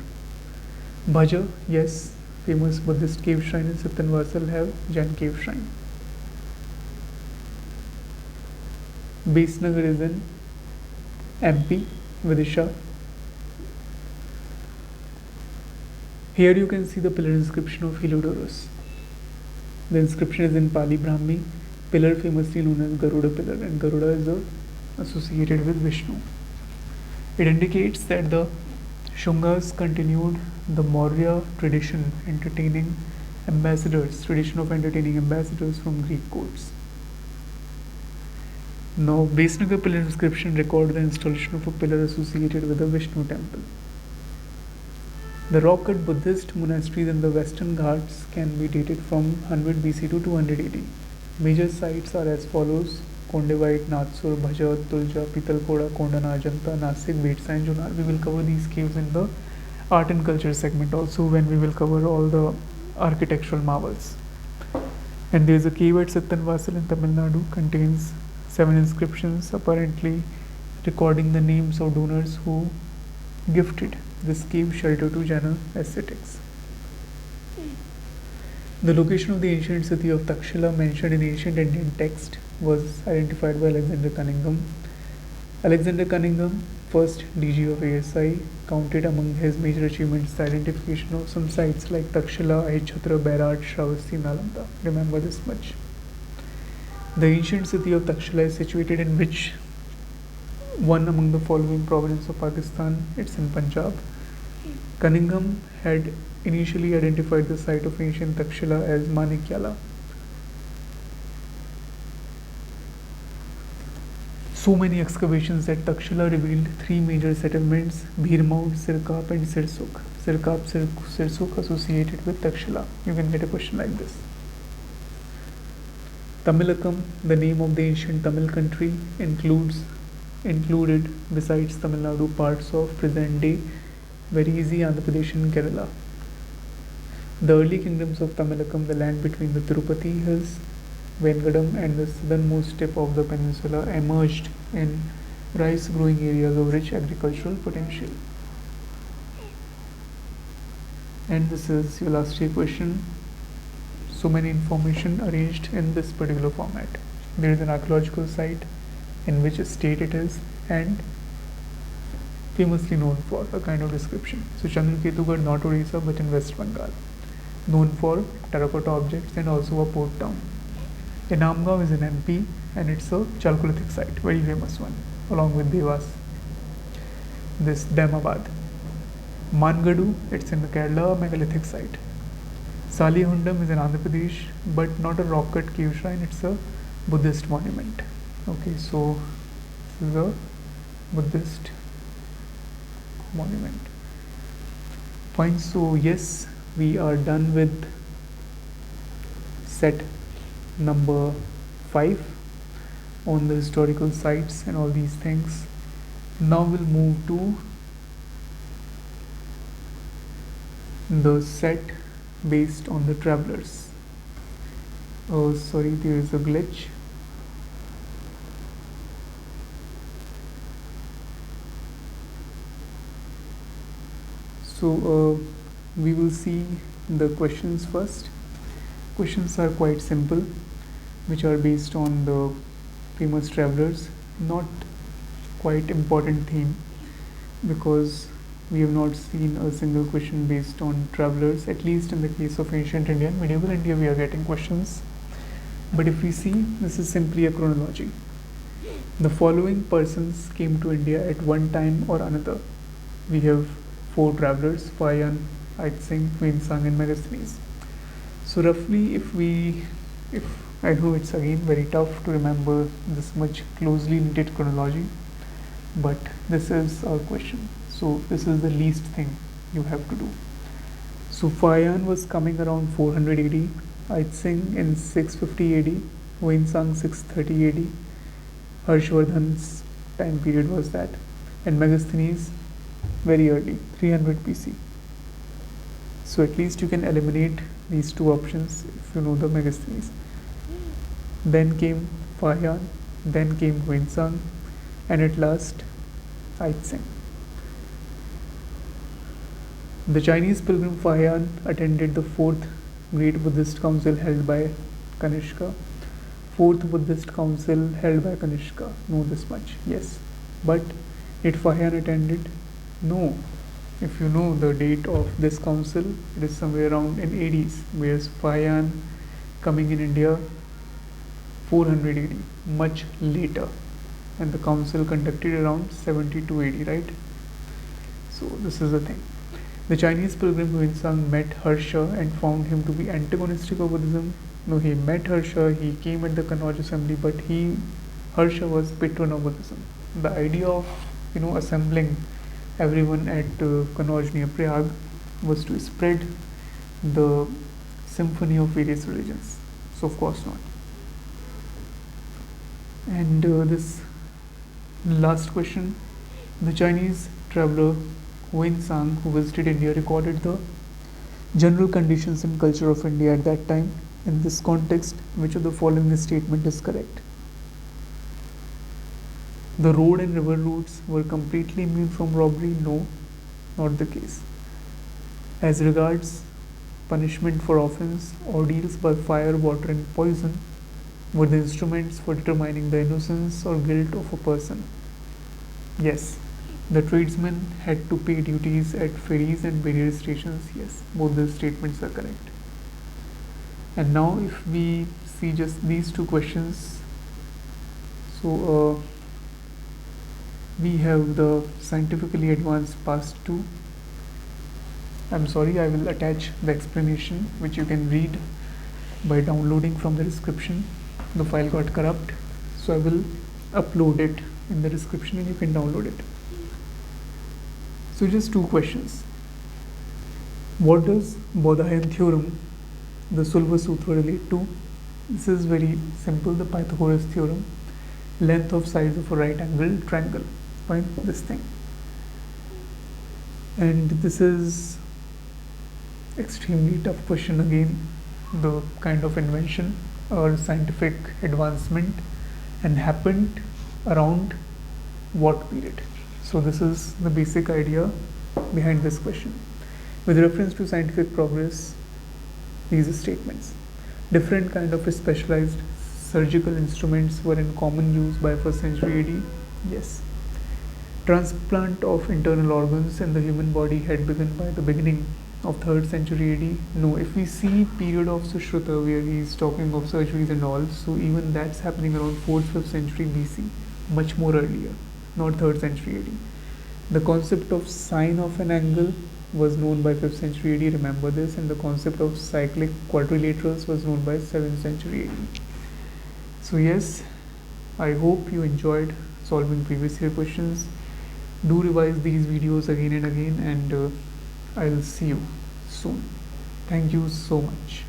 Bhaja, yes, famous Buddhist cave shrine in Sittanvasal have Jain cave shrine. Besnagar is in MP, Vidisha. Here you can see the pillar inscription of Heliodorus. The inscription is in Pali Brahmi. Pillar famously known as Garuda pillar, and Garuda is associated with Vishnu. It indicates that the Shungas continued the Maurya tradition of entertaining ambassadors from Greek courts. Now, Besnagar pillar inscription record the installation of a pillar associated with the Vishnu temple. The rock-cut Buddhist monasteries in the Western Ghats can be dated from 100 BC to 200 AD. Major sites are as follows: Kondevite, Natsur, Bhaja, Tulja, Pitalkoda, Kondana, Ajanta, Nasik, Betsa, and Junar. We will cover these caves in the art and culture segment also, when we will cover all the architectural marvels. And there is a cave at Sittanvasal in Tamil Nadu, contains 7 inscriptions, apparently recording the names of donors who gifted this cave shelter to Jaina ascetics. The location of the ancient city of Takshila, mentioned in ancient Indian text, was identified by Alexander Cunningham. Alexander Cunningham, first DG of ASI, counted among his major achievements the identification of some sites like Takshila, Aichhatra, Bairat, Shravasti, Nalanda. Remember this much. The ancient city of Takshila is situated in which one among the following provinces of Pakistan? It's in Punjab. Cunningham had initially identified the site of ancient Takshila as Manikyala. So many excavations at Takshila revealed 3 major settlements: Bhirmaud, Sirkap, and Sirsuk. Sirkap, Sirsuk associated with Takshila. You can get a question like this. Tamilakam, the name of the ancient Tamil country, included, besides Tamil Nadu, parts of present-day very easy Andhra Pradesh and Kerala. The early kingdoms of Tamilakam, the land between the Tirupati hills, Vengadam, and the southernmost tip of the peninsula, emerged in rice growing areas of rich agricultural potential. And this is your last year question. So many information arranged in this particular format. There is an archaeological site, in which state it is, and famously known for a kind of description. So Chandraketugarh, not Odisha but in West Bengal, known for terracotta objects and also a port town. Inamgaon is in MP, and it's a Chalcolithic site, very famous one, along with Devas. This Damabad. Mangadu, it's in the Kerala, megalithic site. Salihundam is in Andhra Pradesh, but not a rock cut cave shrine, it's a Buddhist monument. Okay, so This is a Buddhist monument. Fine, so yes, we are done with set number 5 on the historical sites and all these things. Now we'll move to the set based on the travelers. Oh, sorry, there is a glitch. So we will see the questions first. Questions are quite simple, which are based on the famous travelers, not quite important theme, because we have not seen a single question based on travelers, at least in the case of ancient India. In medieval India we are getting questions, but if we see, this is simply a chronology. The following persons came to India at one time or another. We have 4 travelers: Fayan, Aitsing, Huinsang and Megasthenes. So roughly, if I know it's again very tough to remember this much closely knitted chronology, but this is our question. So this is the least thing you have to do. So Fayan was coming around 400 AD, Aitsing in 650 AD, Huinsang 630 AD, Harshvardhan's time period was that, and Megasthenes very early, 300 BC. So at least you can eliminate these 2 options if you know the Megasthenes. Then came Fayan, then came Huinsang, and at last Aitsing. The Chinese pilgrim Fayan attended the 4th Great Buddhist Council held by Kanishka. 4th Buddhist Council held by Kanishka. Know this much, yes. But did Fayan attended? No. If you know the date of this council, it is somewhere around in 80s, whereas Fayan coming in India 400 AD, much later, and the council conducted around 72 AD, right? So this is the thing. The Chinese pilgrim Huinsang met Harsha and found him to be antagonistic of Buddhism. No, he met Harsha, he came at the Kannauj assembly, but Harsha was patron of Buddhism. The idea of assembling everyone at Kannauj near Prayag was to spread the symphony of various religions. So of course not. And this last question, the Chinese traveler Huinsang, who visited India, recorded the general conditions and culture of India at that time. In this context, which of the following statement is correct? The road and river routes were completely immune from robbery? No, not the case. As regards punishment for offense, ordeals by fire, water and poison were the instruments for determining the innocence or guilt of a person. Yes. The tradesmen had to pay duties at ferries and barrier stations. Yes, both the statements are correct. And now if we see just these 2 questions, so we have the scientifically advanced past 2. I'm sorry, I will attach the explanation which you can read by downloading from the description. The file got corrupt, so I will upload it in the description and you can download it. So just 2 questions. What does Bodhayan theorem, the Sulva Sutra, relate to? This is very simple, the Pythagoras theorem. Length of sides of a right angle triangle. Find this thing. And this is extremely tough question again. The kind of invention or scientific advancement and happened around what period? So this is the basic idea behind this question. With reference to scientific progress, these statements. Different kind of specialized surgical instruments were in common use by 1st century AD. Yes. Transplant of internal organs in the human body had begun by the beginning of 3rd century AD. No, if we see period of Sushruta where he is talking of surgeries and all, so even that's happening around 4th, 5th century BC, much more earlier, not 3rd century AD. The concept of sine of an angle was known by 5th century AD, remember this, and the concept of cyclic quadrilaterals was known by 7th century AD. So yes, I hope you enjoyed solving previous year questions. Do revise these videos again and again, and I'll see you soon. Thank you so much.